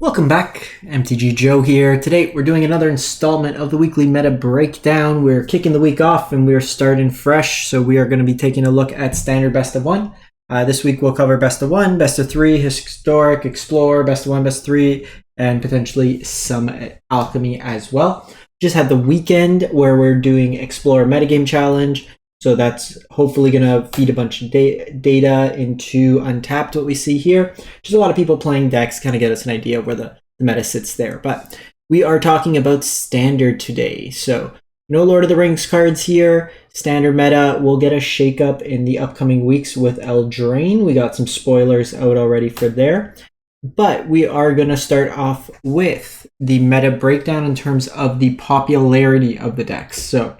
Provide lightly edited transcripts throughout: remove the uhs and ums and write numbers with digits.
Welcome back, MTG Joe here. Today we're doing another installment of the weekly meta breakdown. We're kicking the week off and we're starting fresh, so we are going to be taking a look at standard best of one. This week we'll cover best of one, best of three, historic, explore, best of one, best of three, and potentially some alchemy as well. Just had the weekend where we're doing explore metagame challenge. So that's hopefully going to feed a bunch of data into Untapped, what we see here. Just a lot of people playing decks, kind of get us an idea of where the meta sits there. But we are talking about Standard today. So no Lord of the Rings cards here. Standard meta will get a shakeup in the upcoming weeks with Eldraine. We got some spoilers out already for there. But we are going to start off with the meta breakdown in terms of the popularity of the decks. So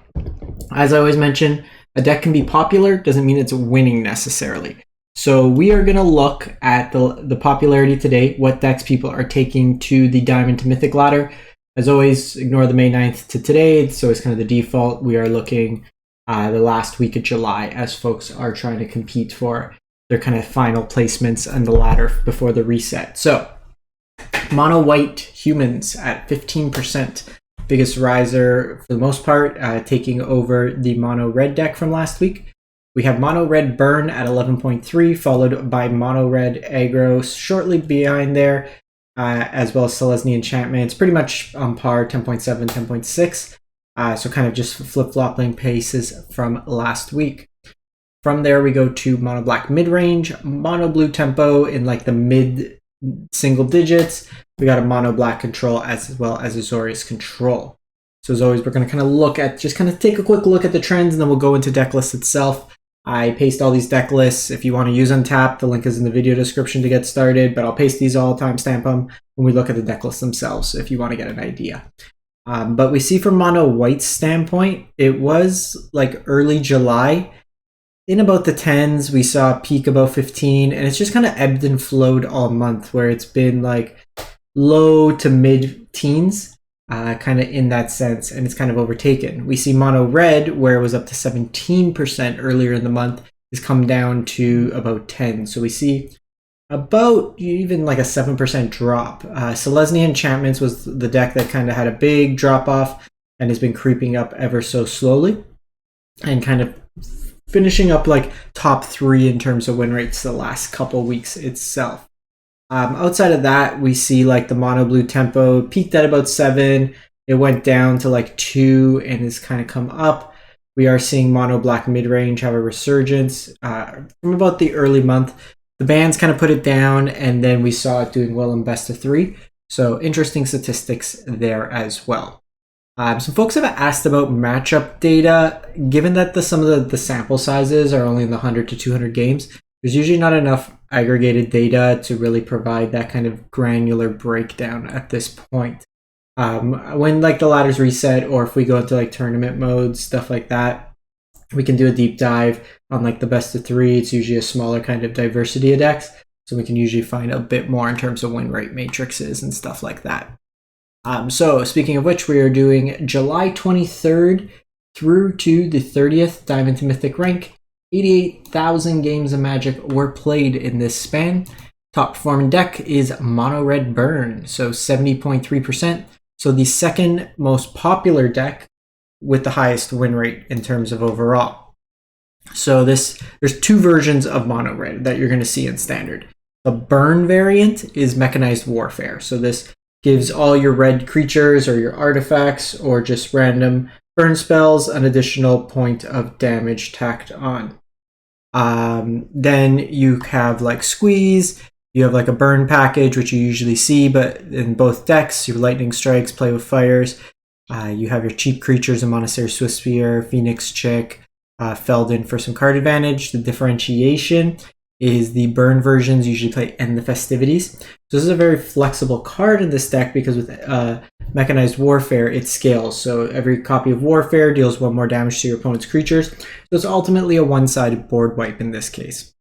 as I always mention, a deck can be popular, doesn't mean it's winning necessarily. So we are going to look at the popularity today, what decks people are taking to the Diamond to Mythic ladder. As always, ignore the May 9th to today. It's always kind of the default. We are looking the last week of July as folks are trying to compete for their kind of final placements on the ladder before the reset. So mono white humans at 15%. Biggest riser for the most part, taking over the mono red deck from last week. We have mono red burn at 11.3, followed by mono red aggro shortly behind there, as well as Selesnya Enchantments, pretty much on par, 10.7, 10.6. So kind of just flip-flopping paces from last week. From there, we go to mono black mid-range, mono blue tempo in like the mid single digits. We got a mono black control as well as Azorius Control. So as always, we're going to kind of look at, just kind of take a quick look at the trends, and then we'll go into deck lists itself. I paste all these deck lists. If you want to use Untapped, the link is in the video description to get started, but I'll paste these all, timestamp them when we look at the deck lists themselves if you want to get an idea. But we see from mono white's standpoint, it was like early July. In about the 10s, we saw a peak about 15, and it's just kind of ebbed and flowed all month, where it's been like low to mid-teens, kind of in that sense, and it's kind of overtaken. We see mono red, where it was up to 17% earlier in the month, has come down to about 10. So we see about even like a 7% drop. Selesnya Enchantments was the deck that kind of had a big drop-off and has been creeping up ever so slowly, and kind of finishing up like top 3 in terms of win rates the last couple weeks itself. Outside of that, we see like the mono blue tempo peaked at about 7. It went down to like 2 and has kind of come up. We are seeing mono black mid-range have a resurgence from about the early month. The bans kind of put it down, and then we saw it doing well in best of 3. So interesting statistics there as well. Some folks have asked about matchup data. Given that some of the sample sizes are only in the 100 to 200 games, there's usually not enough aggregated data to really provide that kind of granular breakdown at this point. When like the ladders reset, or if we go into like tournament modes, stuff like that, we can do a deep dive on like the best of 3. It's usually a smaller kind of diversity of decks, so we can usually find a bit more in terms of win rate matrices and stuff like that. So speaking of which, we are doing July 23rd through to the 30th Diamond to Mythic rank. 88,000 games of Magic were played in this span. Top performing deck is mono red burn, so 70.3%. So the second most popular deck with the highest win rate in terms of overall. So there's 2 versions of mono red that you're going to see in standard. The burn variant is mechanized warfare. So this gives all your red creatures or your artifacts or just random burn spells an additional point of damage tacked on. Then you have like squeeze, you have like a burn package, which you usually see, but in both decks, your lightning strikes, play with fires. You have your cheap creatures, a Monastery Swiftspear, Phoenix Chick, Feldon for some card advantage. The differentiation is the burn versions usually play End the Festivities. So this is a very flexible card in this deck because with Mechanized Warfare, it scales. So every copy of Warfare deals 1 more damage to your opponent's creatures. So it's ultimately a one-sided board wipe in this case.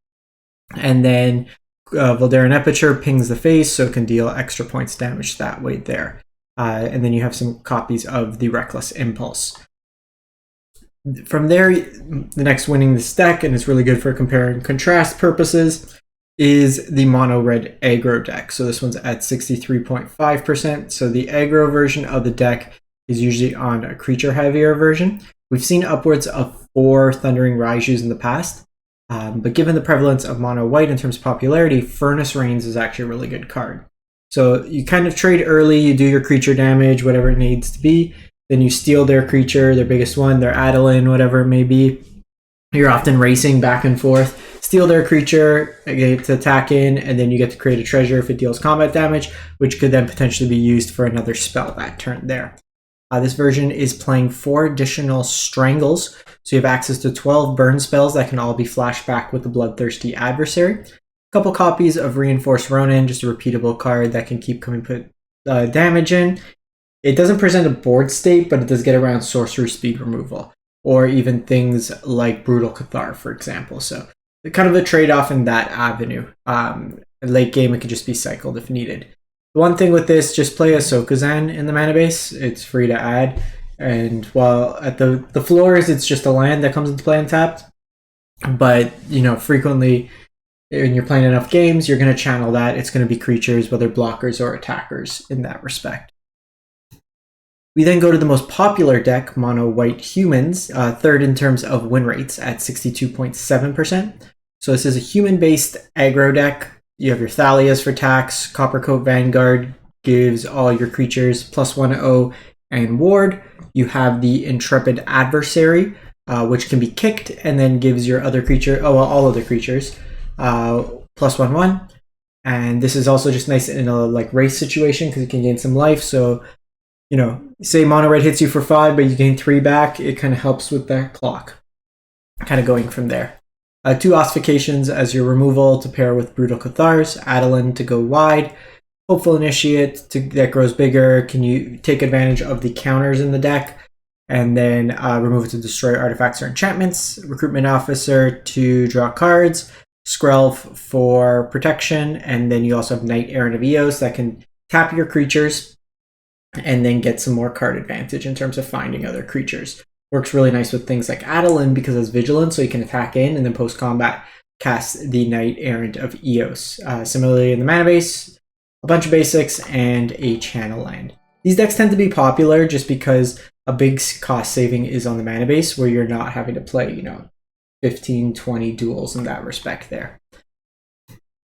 And then Voldaren Aperture pings the face, so it can deal extra points damage that way there. And then you have some copies of the Reckless Impulse. From there, the next winning this deck, and it's really good for compare and contrast purposes, is the mono red aggro deck. So this one's at 63.5%. So the aggro version of the deck is usually on a creature heavier version. We've seen upwards of 4 Thundering Raijus in the past, but given the prevalence of mono white in terms of popularity, Furnace Rains is actually a really good card. So you kind of trade early, you do your creature damage, whatever it needs to be, then you steal their creature, their biggest one, their Adeline, whatever it may be. You're often racing back and forth, steal their creature, get to attack in, and then you get to create a treasure if it deals combat damage, which could then potentially be used for another spell that turn there. This version is playing 4 additional Strangles, so you have access to 12 burn spells that can all be flashed back with the Bloodthirsty Adversary. A couple copies of Reinforced Ronin, just a repeatable card that can keep coming put damage in. It doesn't present a board state, but it does get around sorcery speed removal, or even things like Brutal Cathar, for example. So kind of a trade-off in that avenue. Late game, it could just be cycled if needed. The one thing with this, just play Ahsoka-Zan in the mana base. It's free to add. And while at the floors, it's just a land that comes into play untapped. But, you know, frequently when you're playing enough games, you're going to channel that. It's going to be creatures, whether blockers or attackers in that respect. We then go to the most popular deck, Mono White Humans, third in terms of win rates at 62.7%. So this is a human-based aggro deck. You have your Thalias for tax, Coppercoat Vanguard gives all your creatures +1/0 and ward. You have the Intrepid Adversary, which can be kicked and then gives your other creature, all other creatures, +1/1. And this is also just nice in a like race situation because you can gain some life. So, you know, say mono red hits you for 5, but you gain 3 back. It kind of helps with that clock. Kind of going from there. 2 Ossifications as your removal to pair with Brutal Cathars, Adeline to go wide, Hopeful Initiate that grows bigger. Can you take advantage of the counters in the deck and then remove it to destroy artifacts or enchantments, Recruitment Officer to draw cards, Skrelv for protection, and then you also have Knight Errant of Eos that can tap your creatures and then get some more card advantage in terms of finding other creatures. Works really nice with things like Adeline because it's Vigilance, so you can attack in and then post-combat cast the Knight Errant of Eos. Similarly in the mana base, a bunch of basics and a channel land. These decks tend to be popular just because a big cost saving is on the mana base where you're not having to play, 15, 20 duels in that respect there.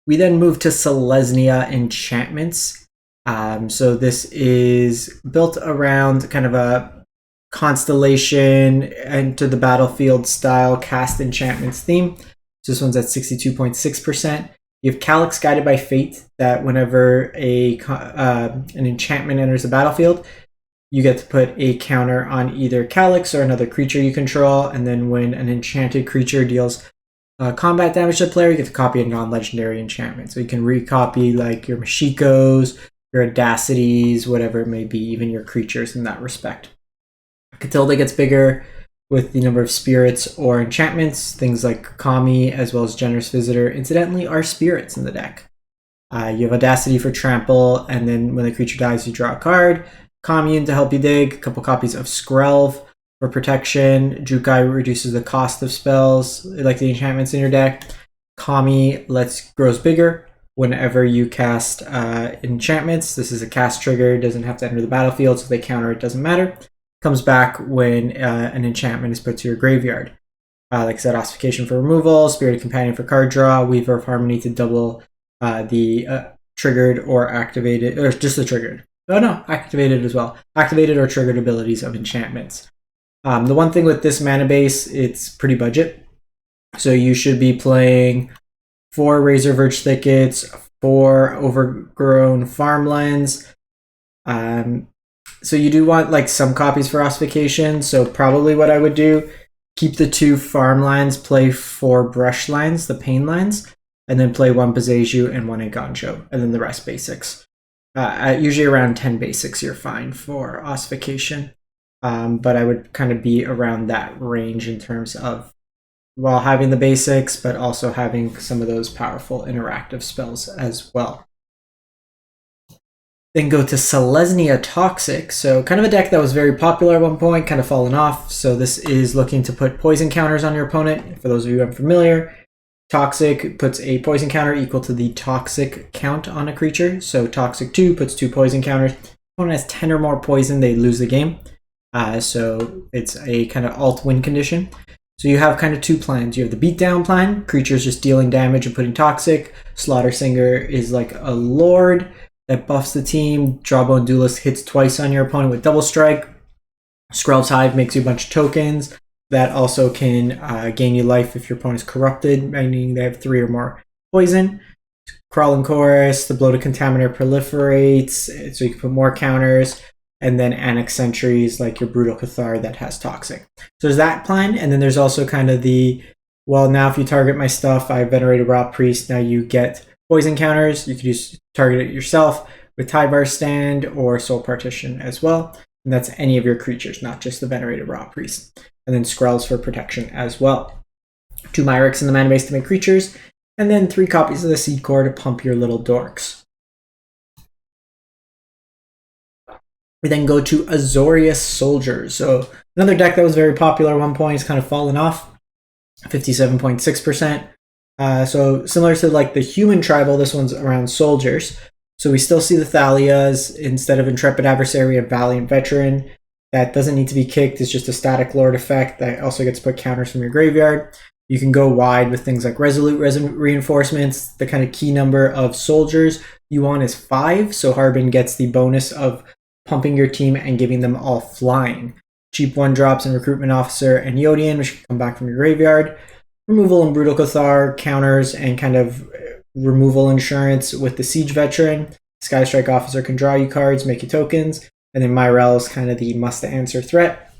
We then move to Selesnya Enchantments. So this is built around kind of a constellation enter the battlefield style cast enchantments theme. So this one's at 62.6%. You have Calyx Guided by Fate that whenever an enchantment enters the battlefield, you get to put a counter on either Calyx or another creature you control, and then when an enchanted creature deals combat damage to the player, you get to copy a non-legendary enchantment. So you can recopy like your Mashikos, your Audacities, whatever it may be, even your creatures in that respect. Catilda gets bigger with the number of spirits or enchantments. Things like Kami as well as Generous Visitor incidentally are spirits in the deck. You have Audacity for trample, and then when the creature dies you draw a card. Commune to help you dig, a couple copies of Skrelv for protection. Jukai reduces the cost of spells like the enchantments in your deck. Kami grows bigger whenever you cast enchantments. This is a cast trigger, doesn't have to enter the battlefield, so if they counter it doesn't matter. Comes back when an enchantment is put to your graveyard. Like I said, Ossification for removal, Spirited Companion for card draw, Weaver of Harmony to double the triggered or activated, or just the triggered. Oh no, activated as well. Activated or triggered abilities of enchantments. The one thing with this mana base, it's pretty budget. So you should be playing 4 Razor Verge Thickets, 4 Overgrown Farmlands. So you do want like some copies for Ossification. So probably what I would do, keep the 2 farmlands, play 4 brushlands, the pain lands, and then play 1 Bazeju and 1 Egancho, and then the rest basics. Usually around 10 basics you're fine for Ossification. But I would kind of be around that range in terms of while having the basics, but also having some of those powerful interactive spells as well. Then go to Selesnya Toxic. So kind of a deck that was very popular at one point, kind of fallen off. So this is looking to put poison counters on your opponent. For those of you unfamiliar, Toxic puts a poison counter equal to the toxic count on a creature. So Toxic 2 puts 2 poison counters. If one has 10 or more poison, they lose the game. So it's a kind of alt win condition. So you have kind of 2 plans. You have the beatdown plan, creatures just dealing damage and putting toxic. Slaughter Singer is like a lord that buffs the team. Drawbone Duelist hits twice on your opponent with double strike. Skrell's Hive makes you a bunch of tokens. That also can gain you life if your opponent is corrupted, meaning they have 3 or more poison. Crawling Chorus, the Bloated Contaminator proliferates, so you can put more counters. And then Annex Sentries, like your Brutal Cathar that has Toxic. So there's that plan, and then there's also kind of the, well, now if you target my stuff, I Venerated Raw Priest, now you get poison counters. You could target it yourself with Tyvar Stand or Soul Partition as well. And that's any of your creatures, not just the Venerated Raw Priest. And then Skrells for protection as well. 2 Myrics in the mana base to make creatures, and then 3 copies of the Seed Core to pump your little dorks. We then go to Azorius Soldiers. So another deck that was very popular at one point is kind of fallen off, 57.6%. So similar to like the human tribal, this one's around soldiers. So we still see the Thalias. Instead of Intrepid Adversary, a Valiant Veteran. That doesn't need to be kicked. It's just a static lord effect that also gets to put counters from your graveyard. You can go wide with things like Resolute Reinforcements. The kind of key number of soldiers you want is 5. So Harbin gets the bonus of pumping your team and giving them all flying. Cheap 1-drops and Recruitment Officer and Yodian, which can come back from your graveyard. Removal and Brutal Cathar, counters, and kind of removal insurance with the Siege Veteran. Sky Strike Officer can draw you cards, make you tokens. And then Myrel is kind of the must-answer threat.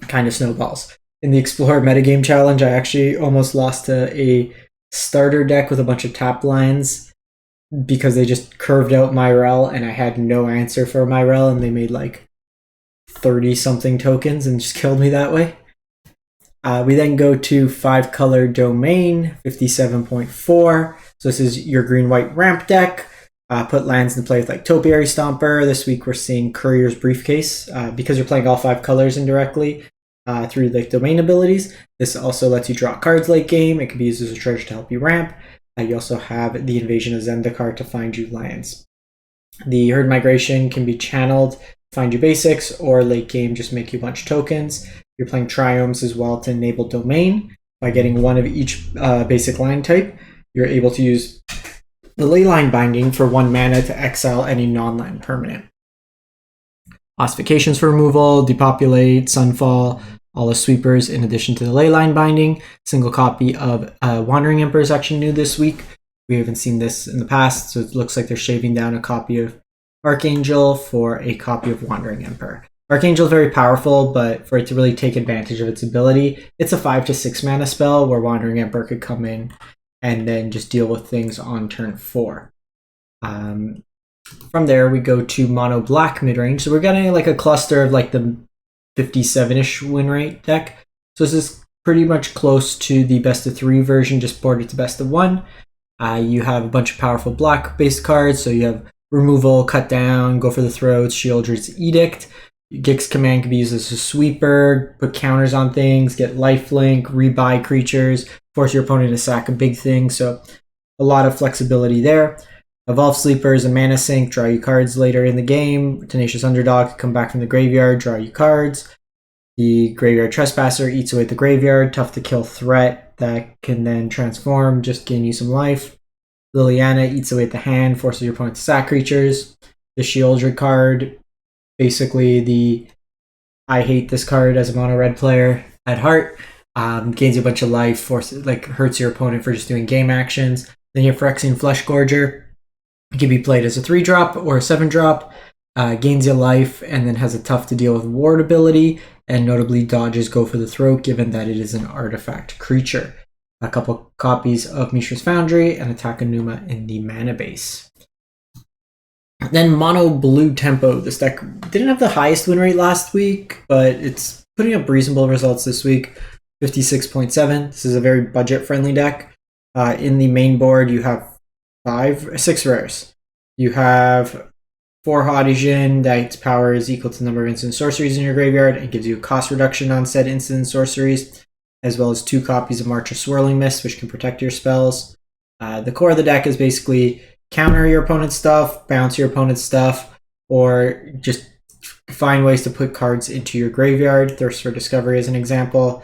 Kind of snowballs. In the Explorer Metagame Challenge, I actually almost lost to a starter deck with a bunch of tap lines because they just curved out Myrel and I had no answer for Myrel and they made like 30-something tokens and just killed me that way. We then go to 5-color Domain, 57.4. So this is your green-white ramp deck. Put lands into play with like Topiary Stomper. This week we're seeing Courier's Briefcase because you're playing all 5 colors indirectly through the domain abilities. This also lets you draw cards late game. It can be used as a treasure to help you ramp. You also have the Invasion of Zendikar to find you lands. The Herd Migration can be channeled, find you basics, or late game just make you a bunch of tokens. You're playing Triomes as well to enable domain. By getting 1 of each basic line type, you're able to use the Leyline Binding for 1 mana to exile any non-land permanent. Ossifications for removal, Depopulate, Sunfall, all the sweepers in addition to the Leyline Binding. Single copy of Wandering Emperor is actually new this week. We haven't seen this in the past, so it looks like they're shaving down a copy of Archangel for a copy of Wandering Emperor. Archangel is very powerful, but for it to really take advantage of its ability, it's a 5 to 6 mana spell where Wandering Emperor could come in and then just deal with things on turn 4. From there, we go to Mono Black Midrange. So we're getting like a cluster of like the 57-ish win rate deck. So this is pretty much close to the best of 3 version, just ported to best of 1. You have a bunch of powerful black-based cards. So you have Removal, Cut Down, Go for the Throats, Sheoldred's Edict. Gix Command can be used as a sweeper, put counters on things, get lifelink, rebuy creatures, force your opponent to sack a big thing. So a lot of flexibility there. Evolve Sleepers and Mana Sink, draw you cards later in the game. Tenacious Underdog, come back from the graveyard, draw you cards. The Graveyard Trespasser eats away at the graveyard, tough to kill threat that can then transform, just gain you some life. Liliana eats away at the hand, forces your opponent to sack creatures. The Sheoldred card, basically the I hate this card as a mono red player at heart. Gains you a bunch of life, hurts your opponent for just doing game actions. Then you have Phyrexian Fleshgorger. It can be played as a 3-drop or a 7-drop. Gains you life and then has a tough to deal with ward ability, and notably dodges Go for the Throat given that it is an artifact creature. A couple copies of Mishra's Foundry and Attack Enuma in the mana base. Then Mono Blue Tempo. This deck didn't have the highest win rate last week, but it's putting up reasonable results this week. 56.7. This is a very budget-friendly deck. In the main board, you have 6 rares. You have 4 Hadijin, that power is equal to the number of instant sorceries in your graveyard. It gives you a cost reduction on said instant sorceries. as well as 2 copies of March of Swirling Mist, which can protect your spells. The core of the deck is basically counter your opponent's stuff, bounce your opponent's stuff, or just find ways to put cards into your graveyard. Thirst for Discovery is an example.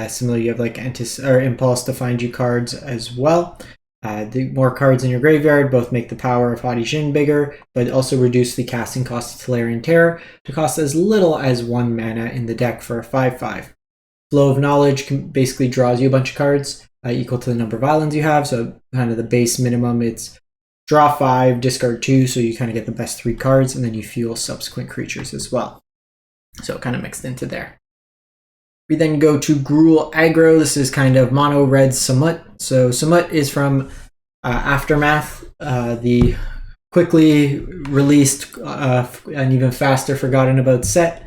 Similarly, you have like Impulse to find you cards as well. The more cards in your graveyard both make the power of Haughty Djinn bigger, but also reduce the casting cost of Tolarian Terror to cost as little as 1 mana in the deck for a 5/5. Flow of Knowledge basically draws you a bunch of cards equal to the number of islands you have, so kind of the base minimum, it's draw 5, discard 2, so you kind of get the best 3 cards, and then you fuel subsequent creatures as well. So kind of mixed into there. We then go to Gruul Aggro. This is kind of mono red Samut. So Samut is from Aftermath, the quickly released and even faster forgotten about set.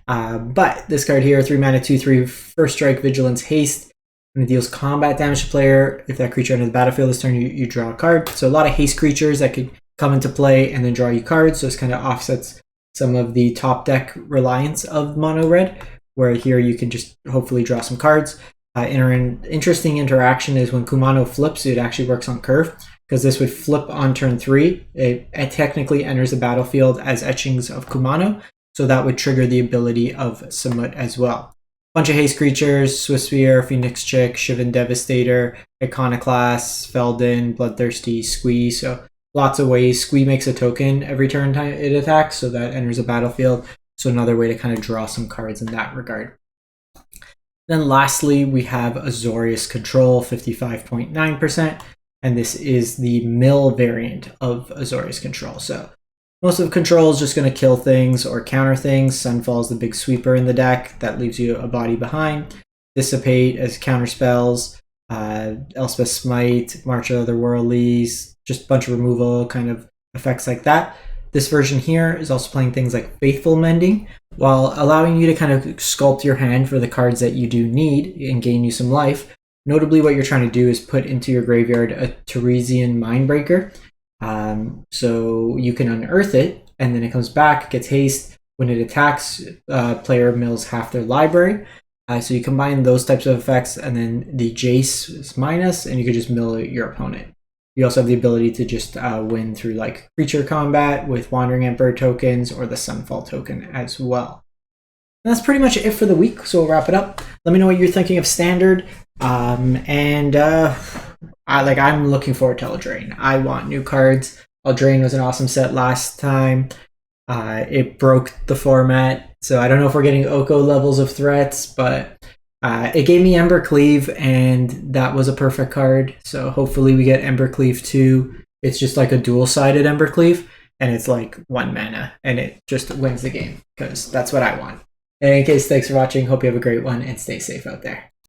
But this card here, 3 mana, 2/3, first strike, vigilance, haste. When it deals combat damage to player, if that creature enters the battlefield this turn, you draw a card. So a lot of haste creatures that could come into play and then draw you cards. So this kind of offsets some of the top deck reliance of mono red, where here you can just hopefully draw some cards. Interesting interaction is when Kumano flips, it actually works on curve, because this would flip on turn 3. It technically enters the battlefield as etchings of Kumano, so that would trigger the ability of Samut as well. Bunch of haste creatures: Swiftspear, Phoenix Chick, Shivan Devastator, Iconoclast, Feldon, Bloodthirsty, Squee. So lots of ways. Squee makes a token every turn it attacks, so that enters the battlefield. So another way to kind of draw some cards in that regard. Then lastly, we have Azorius Control, 55.9%, and this is the mill variant of Azorius Control. So most of Control is just going to kill things or counter things. Sunfall is the big sweeper in the deck that leaves you a body behind. Dissipate as counter spells. Elspeth Smite, March of Otherworldlies, just a bunch of removal kind of effects like that. This version here is also playing things like Faithful Mending, while allowing you to kind of sculpt your hand for the cards that you do need and gain you some life. Notably, what you're trying to do is put into your graveyard a Teresian Mindbreaker. So you can unearth it, and then it comes back, gets haste. When it attacks, player mills half their library. So you combine those types of effects, and then the Jace is minus, and you can just mill your opponent. You also have the ability to just win through like creature combat with Wandering Emperor tokens or the Sunfall token as well. And that's pretty much it for the week, so we'll wrap it up. Let me know what you're thinking of Standard, I'm looking forward to Eldraine. I want new cards. Eldraine was an awesome set last time. It broke the format, so I don't know if we're getting Oko levels of threats, but it gave me Embercleave, and that was a perfect card. So hopefully we get Embercleave 2. It's just like a dual-sided Embercleave, and it's like 1 mana, and it just wins the game, because that's what I want. In any case, thanks for watching. Hope you have a great one, and stay safe out there.